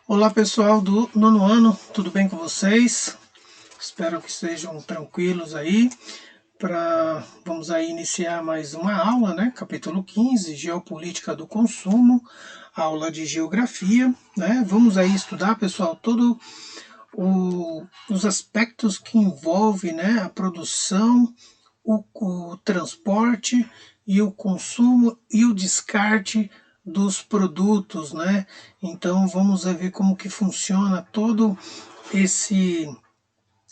Olá pessoal do nono ano, tudo bem com vocês? Espero que estejam tranquilos aí. Vamos aí iniciar mais uma aula, né? Capítulo 15, Geopolítica do Consumo, aula de Geografia, né? Vamos aí estudar, pessoal, todos os aspectos que envolvem, né, a produção, o transporte e o consumo e o descarte dos produtos, né? Então vamos ver como que funciona todo esse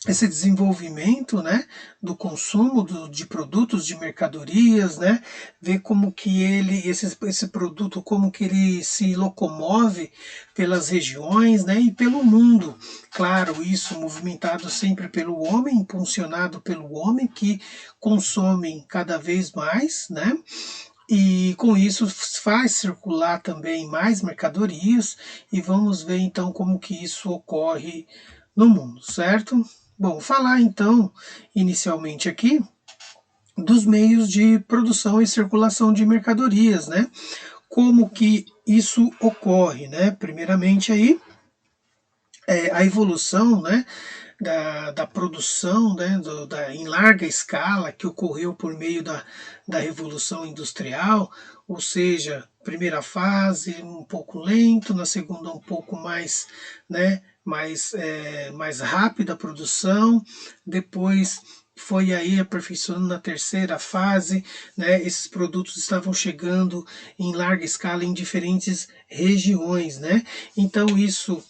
esse desenvolvimento, né, do consumo de produtos, de mercadorias, né, ver como que esse produto, como que ele se locomove pelas regiões, né, e pelo mundo. Claro, isso movimentado sempre pelo homem, impulsionado pelo homem que consome cada vez mais, né, e com isso faz circular também mais mercadorias e vamos ver então como que isso ocorre no mundo, certo? Bom, falar então inicialmente aqui dos meios de produção e circulação de mercadorias, né? Como que isso ocorre, né? Primeiramente aí a evolução, né? Da produção, né, em larga escala que ocorreu por meio da Revolução Industrial, ou seja, primeira fase um pouco lento, na segunda um pouco mais, né, mais rápida a produção, depois foi aí aperfeiçoando na terceira fase, né, esses produtos estavam chegando em larga escala em diferentes regiões, né, então isso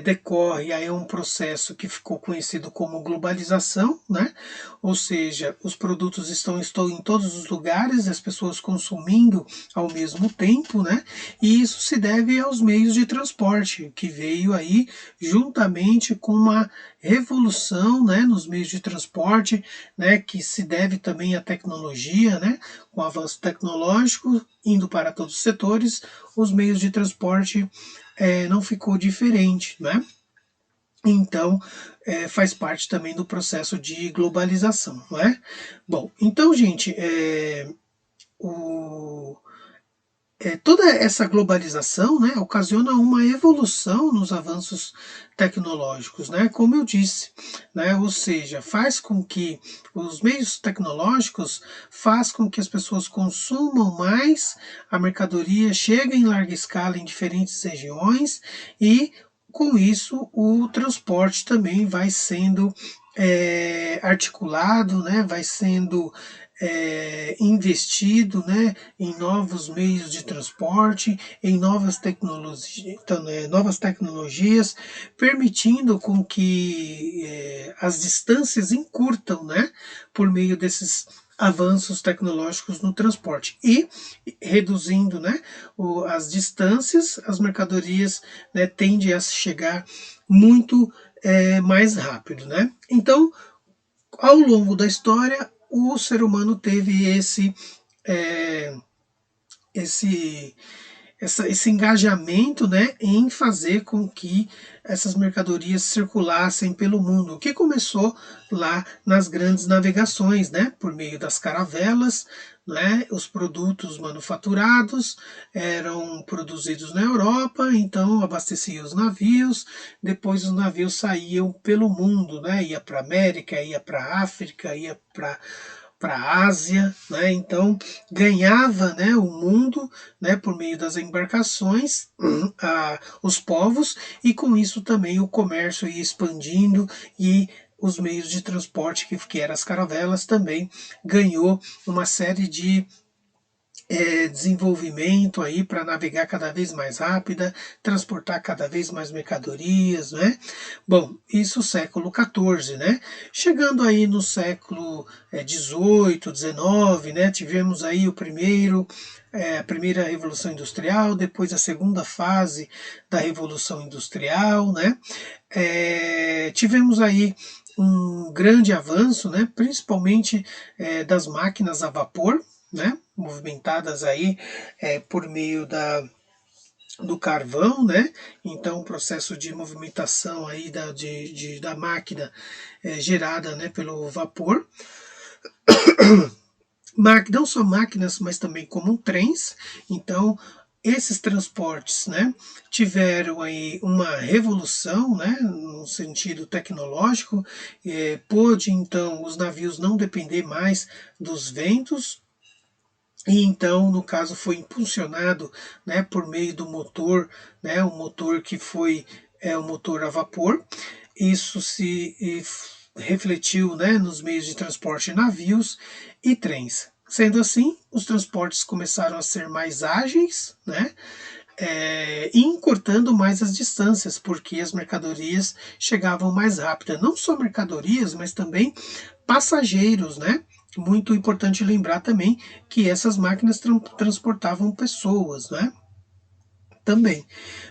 decorre aí um processo que ficou conhecido como globalização, né? Ou seja, os produtos estão em todos os lugares, as pessoas consumindo ao mesmo tempo, né? E isso se deve aos meios de transporte, que veio aí juntamente com uma revolução, né, nos meios de transporte, né, que se deve também à tecnologia, né? Com o avanço tecnológico indo para todos os setores, os meios de transporte não ficou diferente, né? Então, faz parte também do processo de globalização, não é? Bom, então, gente, o, toda essa globalização, né, ocasiona uma evolução nos avanços tecnológicos, né, como eu disse, né, ou seja, faz com que os meios tecnológicos faz com que as pessoas consumam mais a mercadoria, chegue em larga escala em diferentes regiões e com isso o transporte também vai sendo articulado, né, vai sendo investido, né, em novos meios de transporte, em novas tecnologias, permitindo com que as distâncias encurtam, né, por meio desses avanços tecnológicos no transporte e reduzindo, né, as distâncias, as mercadorias, né, tendem a chegar muito mais rápido, né? Então, ao longo da história, o ser humano teve é, esse, esse engajamento, né, em fazer com que essas mercadorias circulassem pelo mundo, que começou lá nas grandes navegações, né, por meio das caravelas, né, os produtos manufaturados eram produzidos na Europa, então abastecia os navios, depois os navios saíam pelo mundo, né, ia para a América, ia para a África, ia para a Ásia, né? Então ganhava, né, o mundo, né, por meio das embarcações, os povos e com isso também o comércio ia expandindo e os meios de transporte que eram as caravelas também ganhou uma série de desenvolvimento aí para navegar cada vez mais rápida, transportar cada vez mais mercadorias, né? Bom, isso século XIV, né? Chegando aí no século XVIII, XIX, né? Tivemos aí a primeira Revolução Industrial, depois a segunda fase da Revolução Industrial, né? Tivemos aí um grande avanço, né? Principalmente das máquinas a vapor, né, movimentadas aí por meio do carvão, né? Então o processo de movimentação aí da máquina gerada, né, pelo vapor. Não só máquinas, mas também como trens. Então esses transportes, né, tiveram aí uma revolução, né, no sentido tecnológico, pôde então os navios não depender mais dos ventos, e então, no caso, foi impulsionado, né, por meio do motor, né, um motor que foi um motor a vapor. Isso se refletiu, né, nos meios de transporte navios e trens. Sendo assim, os transportes começaram a ser mais ágeis, né, e encurtando mais as distâncias, porque as mercadorias chegavam mais rápido. Não só mercadorias, mas também passageiros, né? Muito importante lembrar também que essas máquinas transportavam pessoas, né? Também.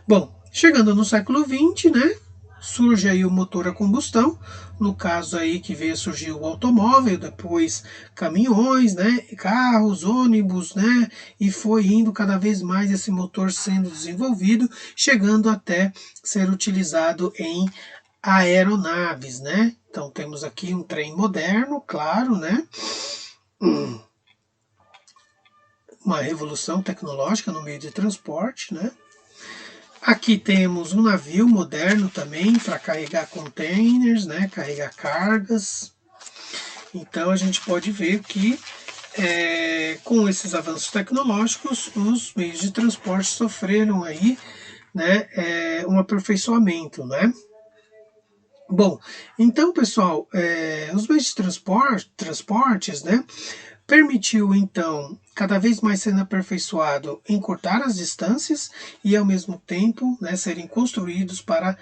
Bom, chegando no século XX, né? Surge aí o motor a combustão, no caso aí que veio surgir o automóvel, depois caminhões, né, carros, ônibus, né, e foi indo cada vez mais esse motor sendo desenvolvido, chegando até ser utilizado em aeronaves, né. Então temos aqui um trem moderno, claro, né, uma revolução tecnológica no meio de transporte, né. Aqui temos um navio moderno também para carregar containers, né, carregar cargas. Então a gente pode ver que com esses avanços tecnológicos, os meios de transporte sofreram aí, né, um aperfeiçoamento, né? Bom, então pessoal, os meios de transportes, né, permitiu então cada vez mais sendo aperfeiçoado encurtar as distâncias e ao mesmo tempo, né, serem construídos para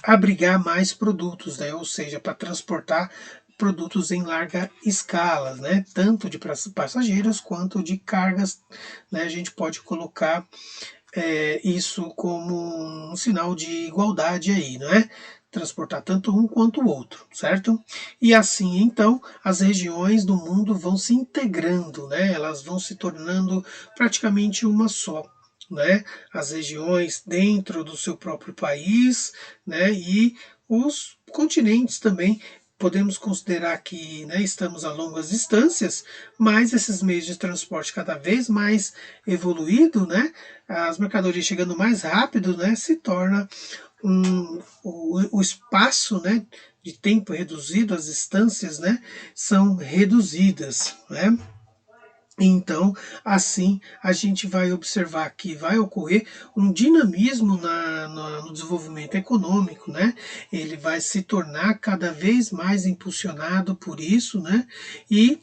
abrigar mais produtos, né, ou seja, para transportar produtos em larga escala, né, tanto de passageiros quanto de cargas, né, a gente pode colocar isso como um sinal de igualdade aí, não é? Transportar tanto um quanto o outro, certo? E assim, então, as regiões do mundo vão se integrando, né? Elas vão se tornando praticamente uma só, né? As regiões dentro do seu próprio país, né? E os continentes também. Podemos considerar que, né, estamos a longas distâncias, mas esses meios de transporte cada vez mais evoluído, né, as mercadorias chegando mais rápido, né, se torna o espaço, né, de tempo reduzido, as distâncias, né, são reduzidas, né. Então, assim, a gente vai observar que vai ocorrer um dinamismo no desenvolvimento econômico, né? Ele vai se tornar cada vez mais impulsionado por isso, né? E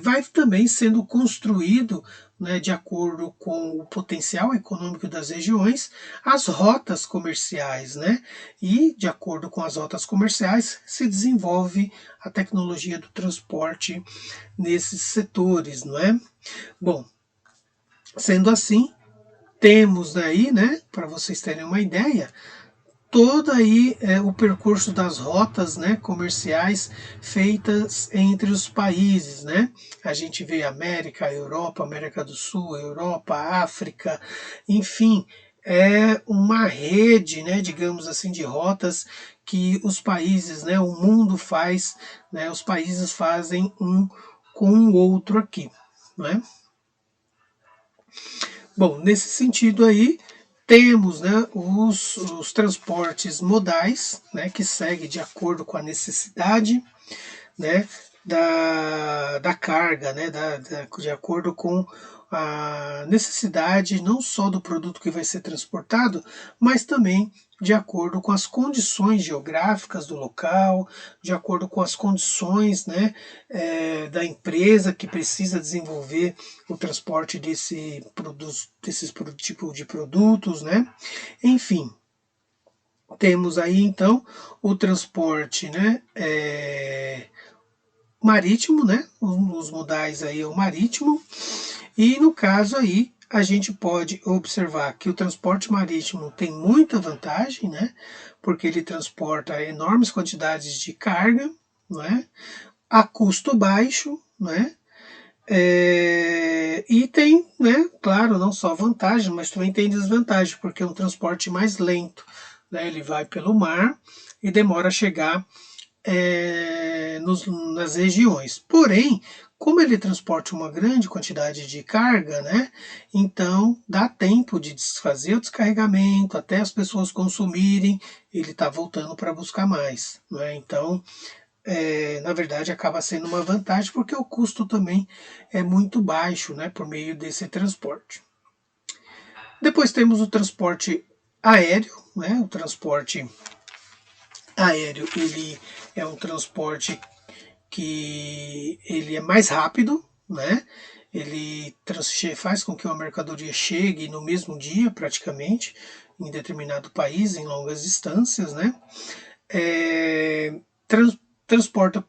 vai também sendo construído, né, de acordo com o potencial econômico das regiões, as rotas comerciais, né? E, de acordo com as rotas comerciais, se desenvolve a tecnologia do transporte nesses setores, não é? Bom, sendo assim, temos aí, né, para vocês terem uma ideia, todo aí o percurso das rotas, né, comerciais feitas entre os países, né? A gente vê América, Europa, América do Sul, Europa, África, enfim, é uma rede, né, digamos assim, de rotas que os países, né, o mundo faz, né, os países fazem um com o outro aqui, né? Bom, nesse sentido aí, temos, né, os transportes modais, né, que segue de acordo com a necessidade, né, da carga, né, de acordo com a necessidade não só do produto que vai ser transportado, mas também de acordo com as condições geográficas do local, de acordo com as condições, né, da empresa que precisa desenvolver o transporte desses tipo de produtos, né? Enfim, temos aí então o transporte, né, marítimo, né? Os modais aí é o marítimo. E no caso aí, a gente pode observar que o transporte marítimo tem muita vantagem, né? Porque ele transporta enormes quantidades de carga, não é? A custo baixo, né? E tem, né, claro, não só vantagem, mas também tem desvantagem, porque é um transporte mais lento, né? Ele vai pelo mar e demora a chegar nas regiões. Porém, Como ele transporta uma grande quantidade de carga, né, então dá tempo de desfazer o descarregamento, até as pessoas consumirem, ele está voltando para buscar mais. Né? Então, na verdade, acaba sendo uma vantagem, porque o custo também é muito baixo, né, por meio desse transporte. Depois temos o transporte aéreo, né, o transporte aéreo, ele é um transporte que ele é mais rápido, né? Ele faz com que uma mercadoria chegue no mesmo dia, praticamente, em determinado país, em longas distâncias, né? É, transporta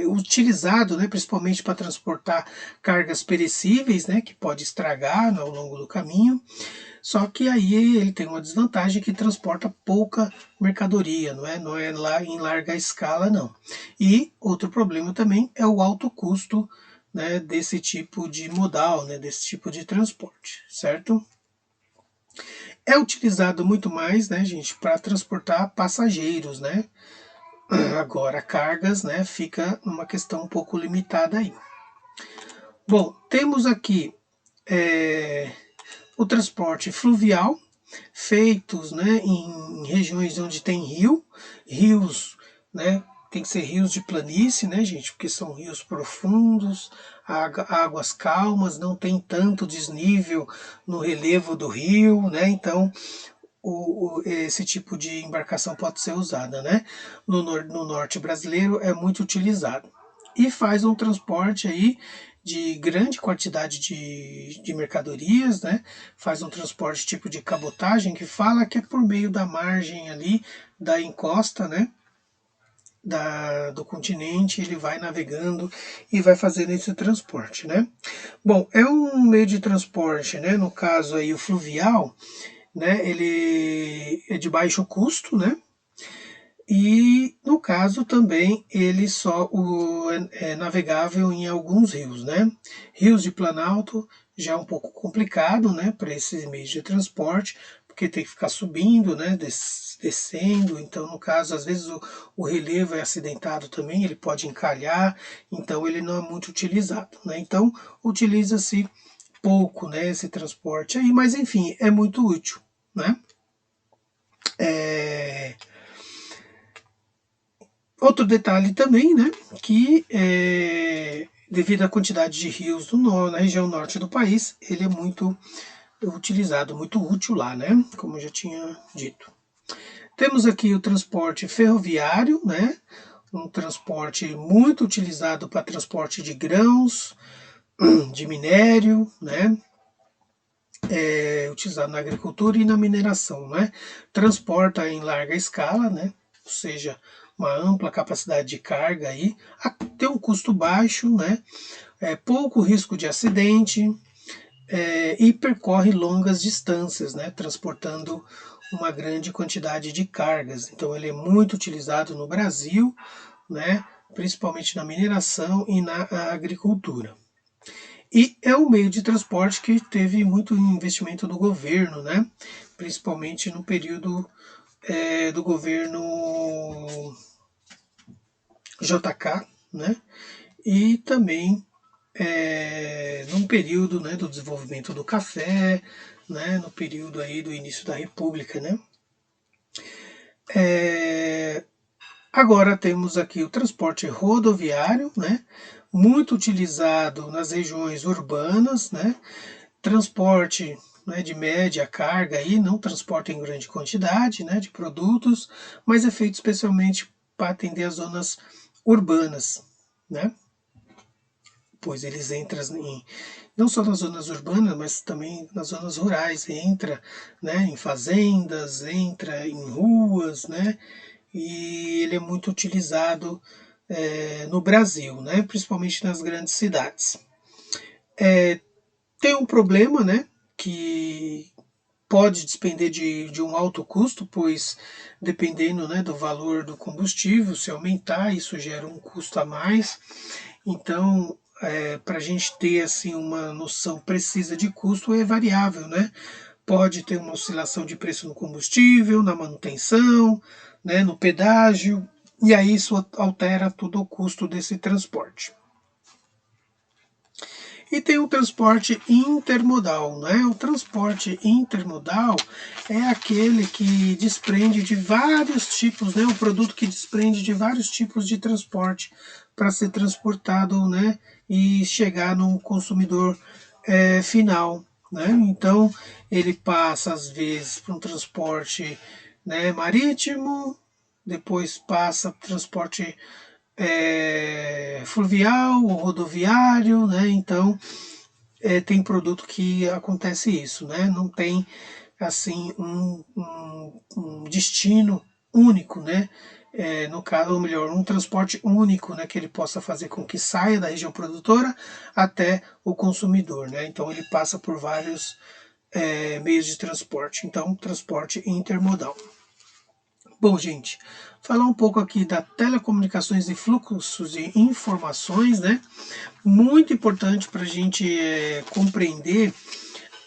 utilizado, né, principalmente para transportar cargas perecíveis, né, que pode estragar ao longo do caminho. Só que aí ele tem uma desvantagem que transporta pouca mercadoria, não é lá em larga escala, não. E outro problema também é o alto custo, né, desse tipo de modal, né, desse tipo de transporte, certo? É utilizado muito mais, né, gente, para transportar passageiros, né? Agora, cargas, né, fica uma questão um pouco limitada aí. Bom, temos aqui o transporte fluvial, feitos, né, em regiões onde tem rios, né, tem que ser rios de planície, né, gente, porque são rios profundos, águas calmas, não tem tanto desnível no relevo do rio, né, então esse tipo de embarcação pode ser usada, né, no norte brasileiro é muito utilizado. E faz um transporte aí de grande quantidade de mercadorias, né? Faz um transporte tipo de cabotagem, que fala que é por meio da margem ali da encosta, né? Do continente, ele vai navegando e vai fazendo esse transporte, né? Bom, é um meio de transporte, né? No caso aí o fluvial, né? Ele é de baixo custo, né? E no caso também ele é navegável em alguns rios, né? Rios de Planalto já é um pouco complicado, né, para esses meios de transporte, porque tem que ficar subindo, né, descendo. Então, no caso, às vezes o relevo é acidentado também, ele pode encalhar, então ele não é muito utilizado, né? Então, utiliza-se pouco, né, esse transporte aí, mas enfim, é muito útil, né? Outro detalhe também, né, que devido à quantidade de rios na região norte do país, ele é muito utilizado, muito útil lá, né, como eu já tinha dito. Temos aqui o transporte ferroviário, né, um transporte muito utilizado para transporte de grãos, de minério, né, utilizado na agricultura e na mineração, né, transporta em larga escala, né, ou seja, uma ampla capacidade de carga aí, tem um custo baixo, né? Pouco risco de acidente e percorre longas distâncias, né? Transportando uma grande quantidade de cargas. Então ele é muito utilizado no Brasil, né? Principalmente na mineração e na agricultura. E é um meio de transporte que teve muito investimento do governo, né? Principalmente no período do governo JK, né? E também num período, né, do desenvolvimento do café, né, no período aí do início da República, né? Agora temos aqui o transporte rodoviário, né, muito utilizado nas regiões urbanas, né, transporte, né, de média carga, aí, não transporta em grande quantidade, né, de produtos, mas é feito especialmente para atender as zonas urbanas, né? Pois eles entram não só nas zonas urbanas, mas também nas zonas rurais, entra, né, em fazendas, entra em ruas, né, e ele é muito utilizado no Brasil, né, principalmente nas grandes cidades. Tem um problema, né, que pode depender de um alto custo, pois dependendo, né, do valor do combustível, se aumentar, isso gera um custo a mais. Então, para a gente ter assim uma noção precisa de custo é variável, né? Pode ter uma oscilação de preço no combustível, na manutenção, né, no pedágio, e aí isso altera todo o custo desse transporte. E tem o transporte intermodal, né? O transporte intermodal é aquele que desprende de vários tipos, né? Um produto que desprende de vários tipos de transporte para ser transportado, né? E chegar no consumidor final, né? Então ele passa às vezes para um transporte, né, marítimo, depois passa para transporte fluvial ou rodoviário, né? Então tem produto que acontece isso, né? Não tem assim um destino único, né? No caso, ou melhor, um transporte único, né? Que ele possa fazer com que saia da região produtora até o consumidor, né? Então ele passa por vários meios de transporte. Então, transporte intermodal. Bom, gente, falar um pouco aqui da telecomunicações e fluxos de informações, né? Muito importante para a gente compreender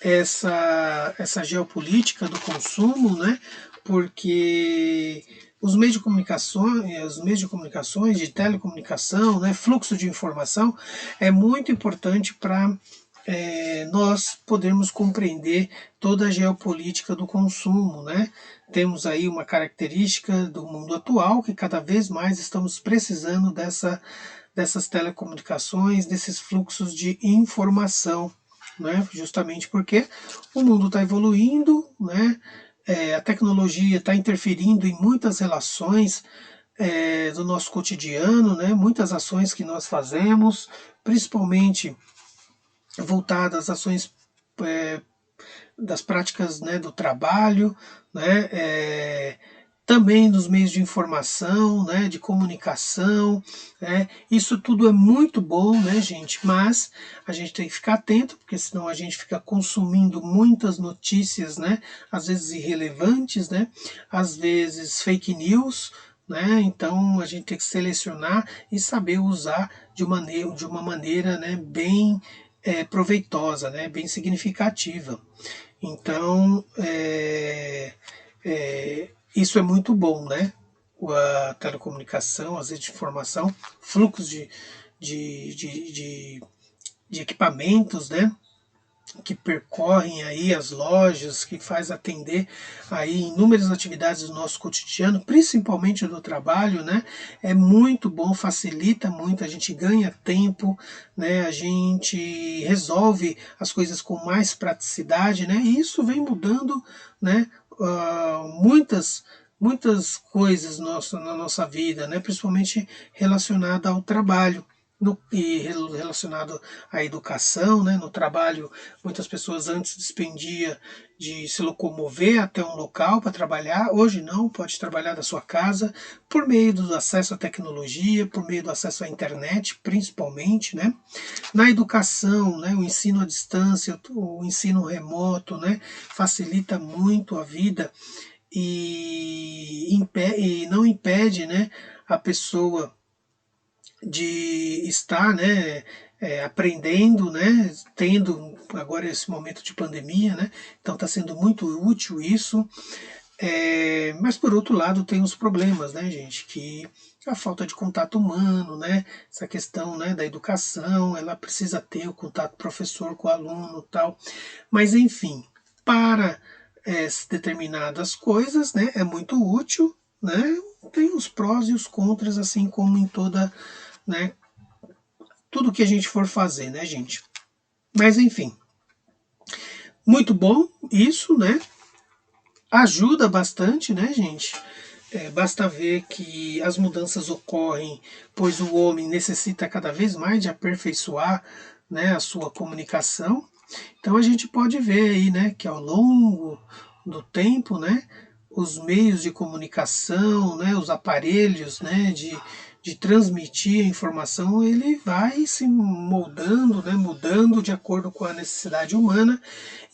essa geopolítica do consumo, né? Porque os meios de comunicações, de telecomunicação, né? Fluxo de informação é muito importante para nós podermos compreender toda a geopolítica do consumo, né? Temos aí uma característica do mundo atual que cada vez mais estamos precisando dessas telecomunicações, desses fluxos de informação, né? Justamente porque o mundo está evoluindo, né? A tecnologia está interferindo em muitas relações do nosso cotidiano, né? Muitas ações que nós fazemos, principalmente voltadas às ações das práticas, né, do trabalho, né, também dos meios de informação, né, de comunicação, né, isso tudo é muito bom, né, gente, mas a gente tem que ficar atento, porque senão a gente fica consumindo muitas notícias, né, às vezes irrelevantes, né, às vezes fake news, né, então a gente tem que selecionar e saber usar de uma maneira, né, bem proveitosa, né, bem significativa. Então, isso é muito bom, né? A telecomunicação, as redes de informação, fluxos de, de, de, de equipamentos, né? Que percorrem aí as lojas, que faz atender aí inúmeras atividades do nosso cotidiano, principalmente do trabalho, né? É muito bom, facilita muito, a gente ganha tempo, né? A gente resolve as coisas com mais praticidade, né? E isso vem mudando, né? Muitas coisas na nossa vida, né? Principalmente relacionada ao trabalho. E relacionado à educação, né? No trabalho, muitas pessoas antes dependia de se locomover até um local para trabalhar, hoje não, pode trabalhar da sua casa por meio do acesso à tecnologia, por meio do acesso à internet, principalmente, né? Na educação, né? O ensino à distância, o ensino remoto, né? Facilita muito a vida e não impede, né? A pessoa de estar, né, aprendendo, né, tendo agora esse momento de pandemia, né, então está sendo muito útil isso, mas por outro lado tem os problemas, né, gente, que a falta de contato humano, né, essa questão, né, da educação, ela precisa ter o contato professor com o aluno, tal, mas enfim, para determinadas coisas, né, é muito útil, né, tem os prós e os contras, assim como em toda, né, tudo que a gente for fazer, né, gente? Mas enfim, muito bom isso, né? Ajuda bastante, né, gente? Basta ver que as mudanças ocorrem, pois o homem necessita cada vez mais de aperfeiçoar, né, a sua comunicação. Então a gente pode ver aí, né, que ao longo do tempo, né, os meios de comunicação, né, os aparelhos, né, de transmitir a informação, ele vai se moldando, né, mudando de acordo com a necessidade humana.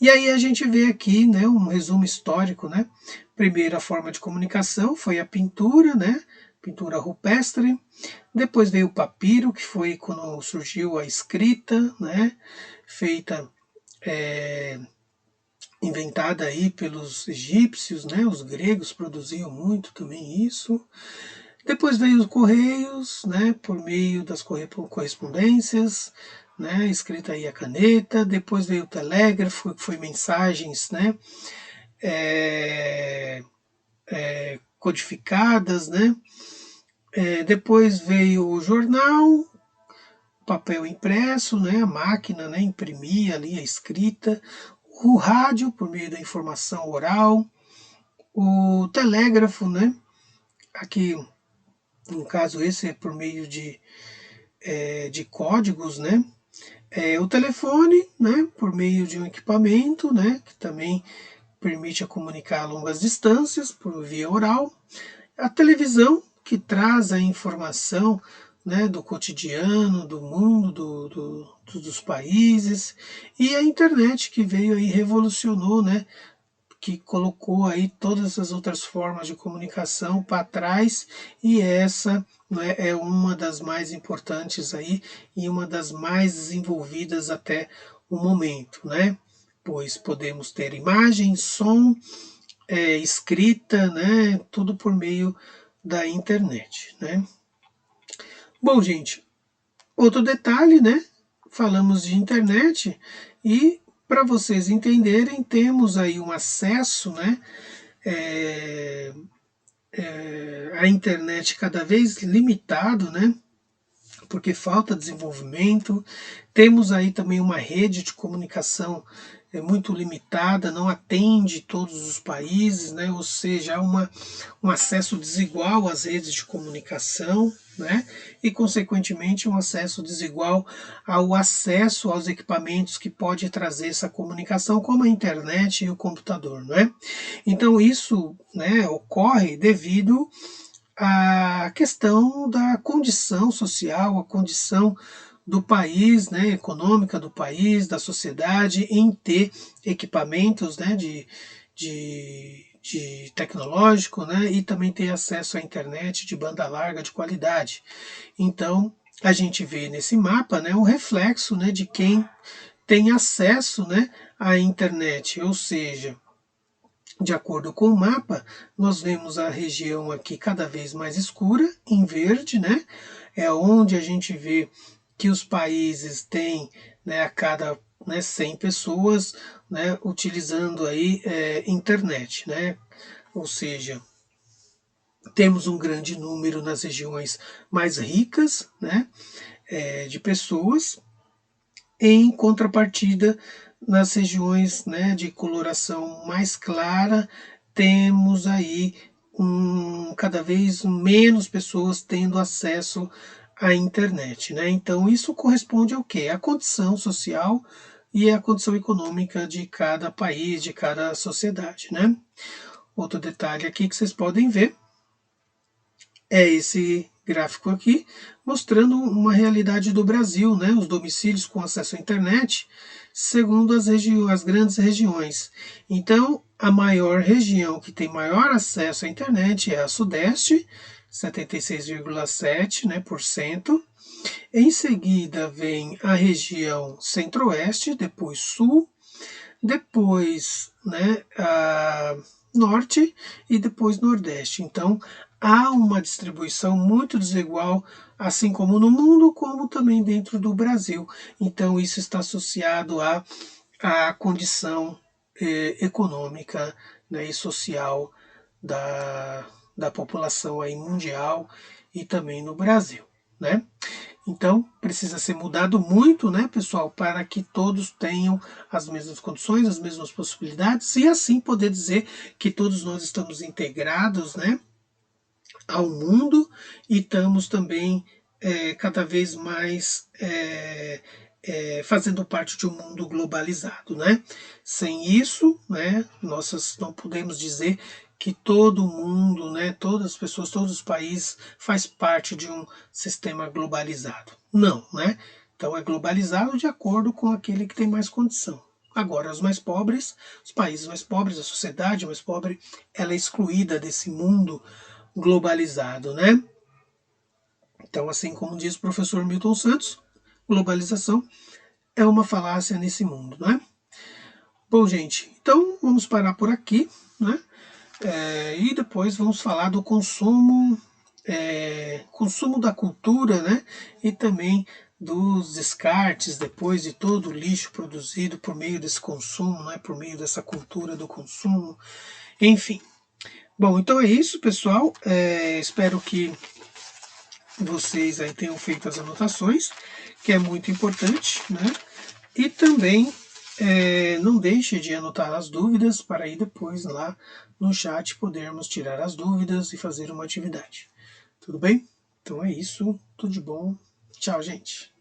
E aí a gente vê aqui, né, um resumo histórico, né? Primeira forma de comunicação foi a pintura, né? Pintura rupestre. Depois veio o papiro, que foi quando surgiu a escrita, né? Feita, inventada aí pelos egípcios, né? Os gregos produziam muito também isso. Depois veio os correios, né? Por meio das correspondências. né, escrita aí a caneta, depois veio o telégrafo, que foi mensagens, né, codificadas, né, depois veio o jornal, papel impresso, né, a máquina, né, imprimia ali a escrita, o rádio por meio da informação oral, o telégrafo, né, aqui no caso esse é por meio de códigos, né, o telefone, né, por meio de um equipamento, né, que também permite a comunicar a longas distâncias por via oral, a televisão que traz a informação, né, do cotidiano, do mundo, dos países, e a internet que veio aí revolucionou, né, que colocou aí todas as outras formas de comunicação para trás, e essa, né, é uma das mais importantes aí e uma das mais desenvolvidas até o momento, né? Pois podemos ter imagem, som, escrita, né? Tudo por meio da internet, né? Bom, gente, outro detalhe, né? Falamos de internet e para vocês entenderem, temos aí um acesso, né? A internet cada vez limitado, né? Porque falta desenvolvimento. Temos aí também uma rede de comunicação muito limitada, não atende todos os países, né? Ou seja, há um acesso desigual às redes de comunicação, né? E, consequentemente, um acesso desigual ao acesso aos equipamentos que pode trazer essa comunicação, como a internet e o computador, né? Então, isso, né, ocorre devido à questão da condição social, a condição do país, né, econômica do país, da sociedade, em ter equipamentos, né, de tecnológico, né, e também ter acesso à internet de banda larga de qualidade. Então, a gente vê nesse mapa, né, o reflexo, né, de quem tem acesso, né, à internet, ou seja, de acordo com o mapa, nós vemos a região aqui cada vez mais escura, em verde, né? É onde a gente vê que os países têm, né, a cada, né, 100 pessoas, né, utilizando aí internet, né? Ou seja, temos um grande número nas regiões mais ricas, né, de pessoas, em contrapartida, nas regiões, né, de coloração mais clara, temos aí cada vez menos pessoas tendo acesso à internet, né? Então isso corresponde ao quê? À condição social e à condição econômica de cada país, de cada sociedade, né? Outro detalhe aqui que vocês podem ver é esse gráfico aqui, mostrando uma realidade do Brasil, né? Os domicílios com acesso à internet, segundo as grandes regiões. Então, a maior região que tem maior acesso à internet é a Sudeste, 76,7%, né, por cento. Em seguida vem a região Centro-Oeste, depois Sul, depois, né, a Norte e depois Nordeste. Então, há uma distribuição muito desigual, assim como no mundo, como também dentro do Brasil. Então, isso está associado à condição econômica, né, e social da população aí mundial e também no Brasil, né? Então, precisa ser mudado muito, né, pessoal, para que todos tenham as mesmas condições, as mesmas possibilidades, e assim poder dizer que todos nós estamos integrados, né, ao mundo e estamos também cada vez mais fazendo parte de um mundo globalizado, né? Sem isso, né, nós não podemos dizer que todo mundo, né, todas as pessoas, todos os países faz parte de um sistema globalizado. Não, né? Então é globalizado de acordo com aquele que tem mais condição. Agora, os mais pobres, os países mais pobres, a sociedade mais pobre, ela é excluída desse mundo globalizado, né? Então, assim como diz o professor Milton Santos, globalização é uma falácia nesse mundo, né? Bom, gente, então vamos parar por aqui, né? E depois vamos falar do consumo da cultura, né? E também dos descartes depois de todo o lixo produzido por meio desse consumo, né, por meio dessa cultura do consumo, enfim. Bom, então é isso, pessoal. Espero que vocês aí tenham feito as anotações, que é muito importante, né? E também não deixe de anotar as dúvidas para aí depois lá no chat podermos tirar as dúvidas e fazer uma atividade. Tudo bem? Então é isso. Tudo de bom. Tchau, gente.